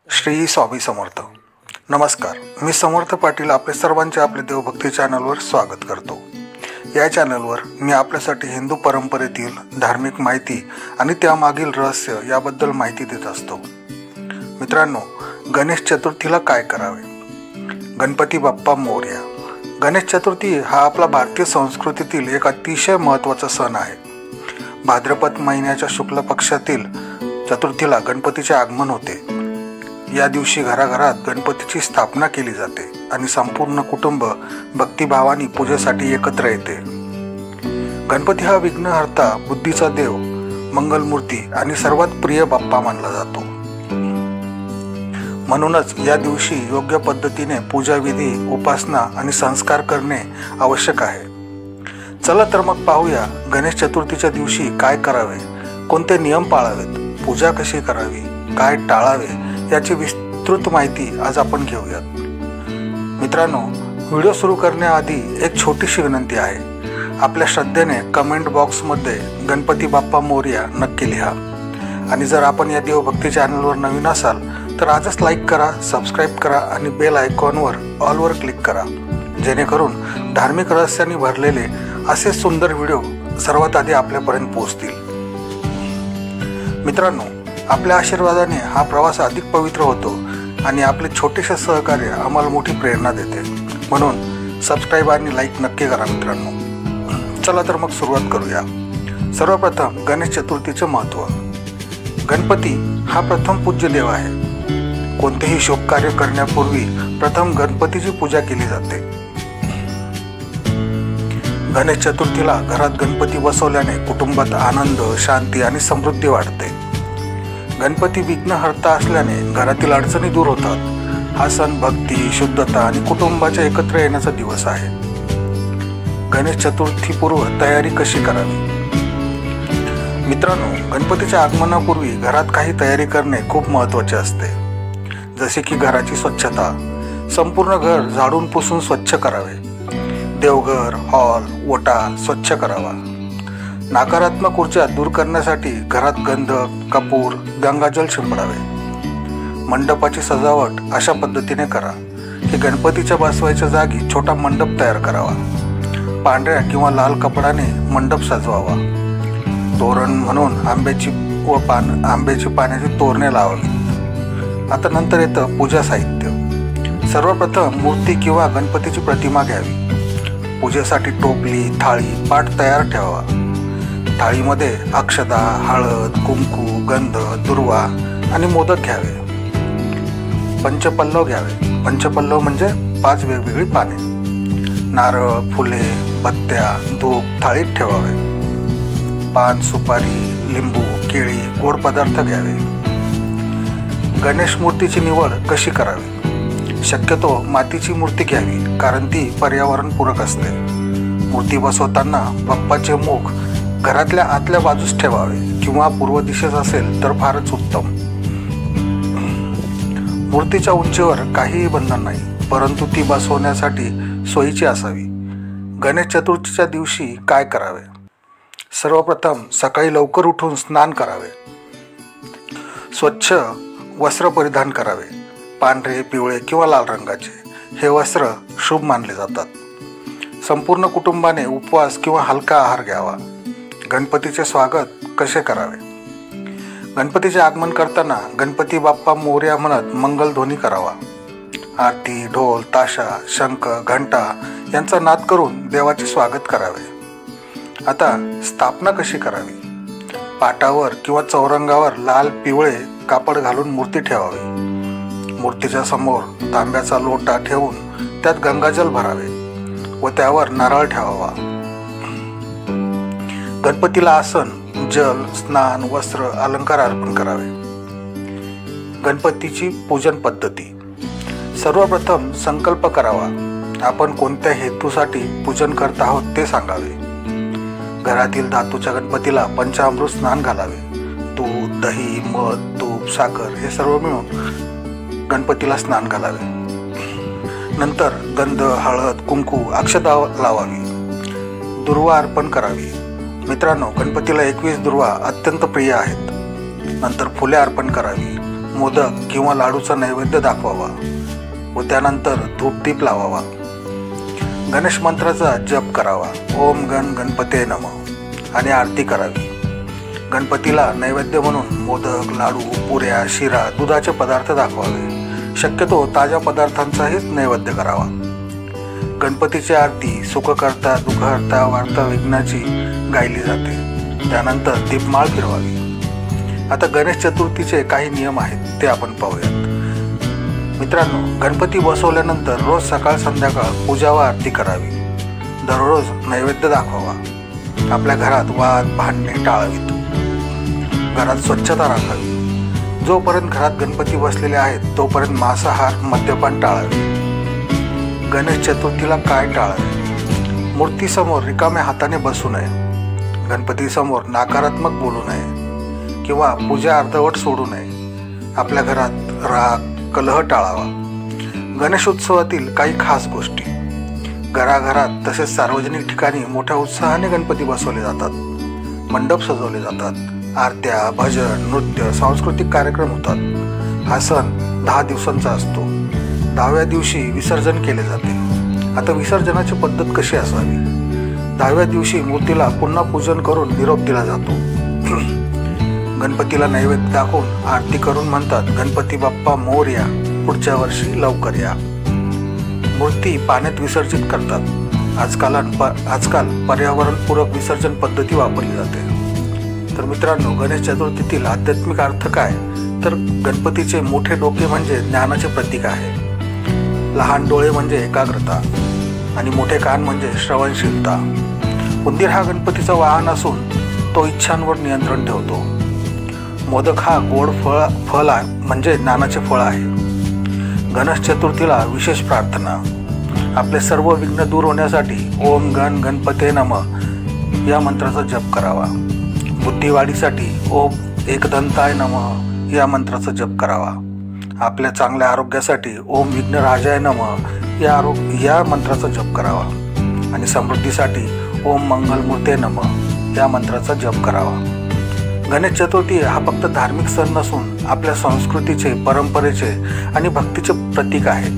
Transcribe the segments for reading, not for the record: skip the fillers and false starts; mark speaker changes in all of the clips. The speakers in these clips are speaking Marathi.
Speaker 1: श्री स्वामी समर्थ. नमस्कार, मी समर्थ पाटील आपले सर्वांचे आपले देवभक्ती चॅनलवर स्वागत करतो. या चॅनलवर मी आपल्यासाठी हिंदू परंपरेतील धार्मिक माहिती आणि त्यामागील रहस्य याबद्दल माहिती देत असतो. मित्रांनो, गणेश चतुर्थीला काय करावे? गणपती बाप्पा मोरया. गणेश चतुर्थी हा आपला भारतीय संस्कृतीतील एक अतिशय महत्त्वाचा सण आहे. भाद्रपद महिन्याच्या शुक्ल पक्षातील चतुर्थीला गणपतीचे आगमन होते. या दिवशी घराघरात गणपतीची स्थापना केली जाते आणि संपूर्ण कुटुंब भक्तिभावाने पूजेसाठी एकत्र येते. गणपती हा विघ्नहर्ता, बुद्धीचा देव, मंगलमूर्ती आणि सर्वात प्रिय बाप्पा मानला जातो. म्हणूनच या दिवशी योग्य पद्धतीने पूजाविधी, उपासना आणि संस्कार करणे आवश्यक आहे. चला तर मग पाहूया गणेश चतुर्थीच्या दिवशी काय करावे, कोणते नियम पाळावेत, पूजा कशी करावी, काय टाळावे याची विस्तृत माहिती आज आपण घेऊयात. मित्रांनो, व्हिडिओ सुरू करण्याआधी एक छोटीशी विनंती आहे. आपल्या श्रद्धेने कमेंट बॉक्समध्ये गणपती बाप्पा मोरया नक्की लिहा. आणि जर आपण या देवभक्ती चॅनलवर नवीन असाल तर आजच लाईक करा, सबस्क्राईब करा आणि बेल आयकॉनवर ऑलवर क्लिक करा, जेणेकरून धार्मिक रहस्यांनी भरलेले असे सुंदर व्हिडिओ सर्वात आधी आपल्यापर्यंत पोहोचतील. मित्रांनो, आपल्या आशीर्वादाने हा प्रवास अधिक पवित्र होतो आणि आपले छोटेसे सहकार्य आम्हाला मोठी प्रेरणा देते. म्हणून सबस्क्राईब आणि लाईक नक्की करा मित्रांनो. चला तर मग सुरुवात करूया. सर्वप्रथम गणेश चतुर्थीचे महत्त्व. गणपती हा प्रथम पूज्य देव आहे. कोणतेही शुभ कार्य करण्यापूर्वी प्रथम गणपतीची पूजा केली जाते. गणेश चतुर्थीला घरात गणपती बसवल्याने कुटुंबात आनंद, शांती आणि समृद्धी वाढते. गणपती विघ्नहर्ता असल्याने घरातील अडचणी दूर होतात. हा सण भक्ती, शुद्धता आणि कुटुंबाच्या एकत्र येण्याचा दिवस आहे. गणेश चतुर्थीपूर्व तयारी कशी करावी? मित्रांनो, गणपतीच्या आगमनापूर्वी घरात काही तयारी करणे खूप महत्त्वाचे असते. जसे की घराची स्वच्छता. संपूर्ण घर झाडून पुसून स्वच्छ करावे. देवघर, हॉल, ओटा स्वच्छ करावा. नकारात्मक ऊर्जा दूर करण्यासाठी घरात गंध, कपूर, गंगाजल शिंपडावे. मंडपाची सजावट अशा पद्धतीने करा की गणपतीच्या बसवायच्या जागी छोटा मंडप तयार करावा. पांढऱ्या किंवा लाल कपड्याने मंडप सजवावा. तोरण म्हणून आंब्याची पाण्याची तोरणे लावावी. आता नंतर येतं पूजा साहित्य. सर्वप्रथम मूर्ती किंवा गणपतीची प्रतिमा घ्यावी. पूजेसाठी टोपली, थाळी, पाट तयार ठेवावा. थाळीमध्ये अक्षता, हळद, कुंकू, गंध, दुर्वा आणि मोदक घ्यावे. पंचपल्लव घ्यावे. पंचपल्लव म्हणजे 5 वेगवेगळी पाने. नारळ, फुले, बत्त्या, धूप थाळीत ठेवावे. पान, सुपारी, लिंबू, केळी, गोड पदार्थ घ्यावे. गणेश मूर्तीची निवड कशी करावी? शक्यतो मातीची मूर्ती घ्यावी, कारण ती पर्यावरणपूरक असते. मूर्ती बसवताना बाप्पाचे मुख घरातल्या आतल्या बाजूस ठेवावे किंवा पूर्व दिशेस असेल तर फारच उत्तम. मूर्तीच्या उंचीवर काहीही बंधन नाही, परंतु ती बसवण्यासाठी सोयीची असावी. गणेश चतुर्थीच्या दिवशी काय करावे? सर्वप्रथम सकाळी लवकर उठून स्नान करावे. स्वच्छ वस्त्र परिधान करावे. पांढरे, पिवळे किंवा लाल रंगाचे. हे वस्त्र शुभ मानले जातात. संपूर्ण कुटुंबाने उपवास किंवा हलका आहार घ्यावा. गणपतीचे स्वागत कसे करावे? गणपतीचे आगमन करताना गणपती बाप्पा मोरया म्हणत मंगलध्वनी करावा. आरती, ढोल, ताशा, शंख, घंटा यांचा नाद करून देवाचे स्वागत करावे. आता स्थापना कशी करावी? पाटावर किंवा चौरंगावर लाल, पिवळे कापड घालून मूर्ती ठेवावी. मूर्तीच्या समोर तांब्याचा लोटा ठेवून त्यात गंगाजल भरावे व त्यावर नारळ ठेवावा. गणपतीला आसन, जल, स्नान, वस्त्र, अलंकार अर्पण करावे. गणपतीची पूजन पद्धती. सर्वप्रथम संकल्प करावा. आपण कोणत्या हेतूसाठी पूजन करत आहोत ते सांगावे. घरातील धातूच्या गणपतीला पंचामृत स्नान घालावे. दूध, दही, मध, तूप, साखर हे सर्व मिळून गणपतीला स्नान घालावे. नंतर गंध, हळद, कुंकू, अक्षता लावावी. दुर्वा अर्पण करावी. मित्रांनो, गणपतीला 21 दुर्वा अत्यंत प्रिय आहेत. नंतर फुले अर्पण करावी. मोदक किंवा लाडूचा नैवेद्य दाखवावा व त्यानंतर धूपदीप लावावा. गणेश मंत्राचा जप करावा. ओम गण गणपते नमः आणि आरती करावी. गणपतीला नैवेद्य म्हणून मोदक, लाडू, पुऱ्या, शिरा, दुधाचे पदार्थ दाखवावे. शक्यतो ताज्या पदार्थांचाही नैवेद्य करावा. गणपतीची आरती सुखकर्ता, दुःखहर्ता, वार्ता विघ्नाची गायली जाते. त्यानंतर दीपमाळ फिरवावी. आता गणेश चतुर्थीचे काही नियम आहेत ते आपण पाहूयात. मित्रांनो, गणपती बसवल्यानंतर रोज सकाळ संध्याकाळ पूजा व आरती करावी. दररोज नैवेद्य दाखवावा. आपल्या घरात वाद भांडणे टाळावीत. घरात स्वच्छता राखावी. जोपर्यंत घरात गणपती बसलेले आहेत तोपर्यंत मांसाहार, मद्यपान टाळावे. गणेश चतुर्थीला काय टाळावे? मूर्तीसमोर रिकाम्या हाताने बसू नये. गणपतीसमोर नकारात्मक बोलू नये किंवा पूजा अर्धवट सोडू नये. आपल्या घरात राग, कलह टाळावा. गणेशोत्सवातील काही खास गोष्टी. घराघरात तसेच सार्वजनिक ठिकाणी मोठ्या उत्साहाने गणपती बसवले जातात. मंडप सजवले जातात. आरत्या, भजन, नृत्य, सांस्कृतिक कार्यक्रम होतात. हा सण 10 दिवसांचा असतो. 10व्या दिवशी विसर्जन केले जाते. आता विसर्जनाची पद्धत कशी असावी? 10व्या दिवशी मूर्तीला पुन्हा पूजन करून निरोप दिला जातो. गणपतीला नैवेद्य दाखवून आरती करून म्हणतात, गणपती बाप्पा मोरया, पुढच्या वर्षी लवकर या. मूर्ती पाण्यात विसर्जित करतात. आजकाल पर्यावरणपूरक विसर्जन पद्धती वापरली जाते. तर मित्रांनो, गणेश चतुर्थीतील आध्यात्मिक अर्थ काय? तर गणपतीचे मोठे डोके म्हणजे ज्ञानाचे प्रतीक आहे. लहान डोळे म्हणजे एकाग्रता आणि मोठे कान म्हणजे श्रवणशीलता. उंदीर हा गणपतीचा वाहन असून तो इच्छांवर नियंत्रण ठेवतो. मोदक हा गोड फळ म्हणजे ज्ञानाचे फळ आहे. गणेश चतुर्थीला विशेष प्रार्थना. आपले सर्व विघ्न दूर होण्यासाठी ओम गण गणपते नमः या मंत्राचा जप करावा. बुद्धिवाढीसाठी ओम एकदंताय नमः या मंत्राचा जप करावा. आपल्या चांगल्या आरोग्यासाठी ओम विघ्नराजाय नमः या मंत्राचा जप करावा. आणि समृद्धीसाठी ओम मंगलमूर्ते नमः या मंत्राचा जप करावा. गणेश चतुर्थी हा फक्त धार्मिक सण नसून आपल्या संस्कृतीचे, परंपरेचे आणि भक्तीचे प्रतीक आहे.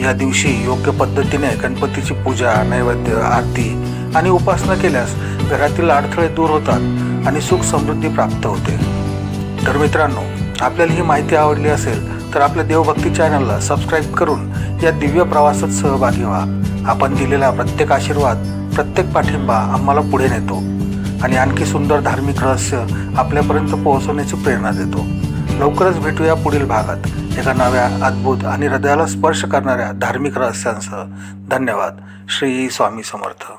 Speaker 1: या दिवशी योग्य पद्धतीने गणपतीची पूजा, नैवेद्य, आरती आणि उपासना केल्यास घरातील अडथळे दूर होतात आणि सुख समृद्धी प्राप्त होते. तर मित्रांनो, आपल्याला ही माहिती आवडली असेल तर आपल्या देवभक्ती चॅनलला सबस्क्राईब करून या दिव्य प्रवासात सहभागी व्हा. आपण दिलेला प्रत्येक आशीर्वाद, प्रत्येक पाठिंबा आम्हाला पुढे नेतो आणि आणखी सुंदर धार्मिक रहस्य आपल्यापर्यंत पोहोचवण्याची प्रेरणा देतो. लवकरच भेटूया पुढील भागात एका नव्या, अद्भुत आणि हृदयाला स्पर्श करणाऱ्या धार्मिक रहस्यांसह. धन्यवाद. श्री स्वामी समर्थ.